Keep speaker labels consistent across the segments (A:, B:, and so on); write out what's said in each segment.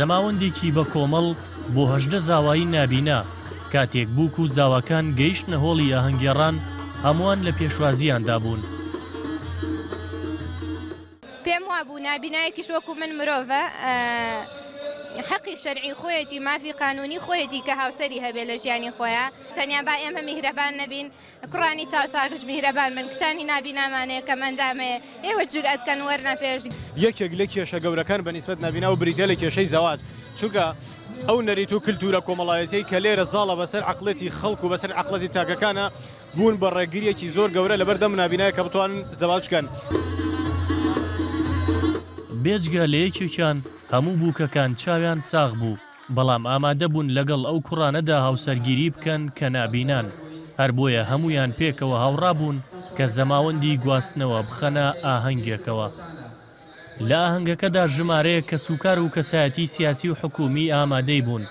A: زەماوەندێکی بە کۆمەڵ بۆ 18 زاوایی نابینا کاتێک بووک و جاوەکان گەیشتنە هۆڵی ئاهەنگێڕان هەمووان لە پێشوازیاندا بوون.
B: پێم وابوو نابینایەکیش وەکو من مرۆڤە حەقی شەرعی خۆیەتی مافی قانونی خۆیەتی کە هاوسەری هەبێ لە ژیانی خۆیە. تەنیا با ئێمە میهرەبان نەبین، کوڕانی چاوساکش میهرەبان بن، کچانی نابینامانەیە کە مەندامەیە ئێوە جورئەتکەن وەرنە پێش.
C: یەکێک لە کێشە گەورەکان بەنسبەت نابینا و بریتە لە کێشەی زەواج، چونکە ئەو نەریت و کلتورە کۆمەڵایەتی کە لێرە زاڵە بەسەر عەقڵەتی خەڵک و بەسەر عەقڵەتی تاکەکانە بوون بە ڕێگریەکی زۆر گەورە لەبەردەم نابینایە کە بتوانن زەواج بکەن.
A: بێجگە لە یەکێکیان هەموو بووکەکان چاویان ساغ بوو، بەڵام ئامادە بوون لەگەڵ ئەو کوڕانەدا هاوسەرگیری بکەن کە نابینان. هەر بۆیە هەمویان پێکەوە هاوڕابوون کە زەماوەندی گواستنەوە بخەنە ئاهەنگێکەوە. لە ئاهەنگەکەدا ژمارەیە کە سوکار و کەسایەتی سیاسی و حکومی ئامادەی بوون.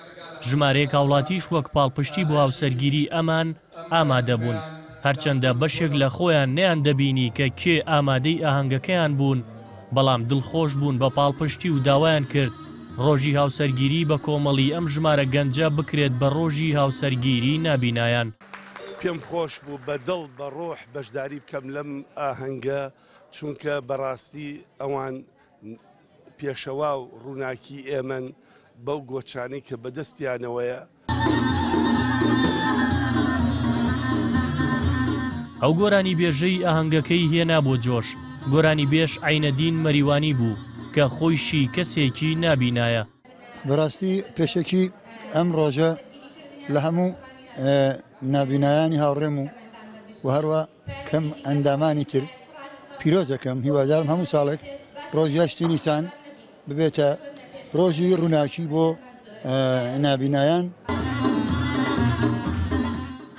A: ژمارەیەک هاوڵاتیش وەک پاڵپشتی بۆ هاوسەرگیری ئەمان ئامادە بوون، هەرچەندە بەشێک لە خۆیان نەیان دەبینی کە کێ ئامادەی ئاهەنگەکەیان بوون، بەڵام دڵخۆش بوون بە پاڵپشتی و داوایان کرد ڕۆژی هاوسەرگیری بە کۆمەڵی ئەم ژمارە گەنجە بکرێت بە ڕۆژی هاوسەرگیری نابینایان.
D: پێم خۆش بوو بە دڵ بە ڕۆح بەشداری بکەم لەم ئاهەنگە، چونکە بەڕاستی ئەوان پێشەوا و ڕووناکی ئێمەن بەو گۆچانی کە بەدەستیانەوەیە.
A: ئەو گۆرانی بێژەی ئاهەنگەکەی هێنا بۆ جۆش. گۆرانی بێش عینەدین مەریوانی بوو کە خۆیشی کەسێکی نابینایە.
E: بەڕاستی پێشێکی ئەم ڕۆژە لە هەموو نابینایانی هاوڕێم و هەروە کەم ئەندامانی تر پیرۆزەکەم، هیوادارم هەموو ساڵێک ڕۆژ 8 نیسان ببێتە ڕۆژی ڕووناکی بۆ نابینایان.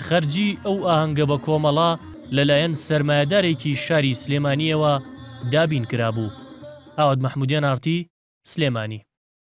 A: خەرجی ئەو ئاهەنگە بە کۆمەڵا لەلایەن سەرمایەدارێکی شاری سلێمانیەوە دابین کرابوو. ئاواد مەحمودیان ئارتی، سلێمانی.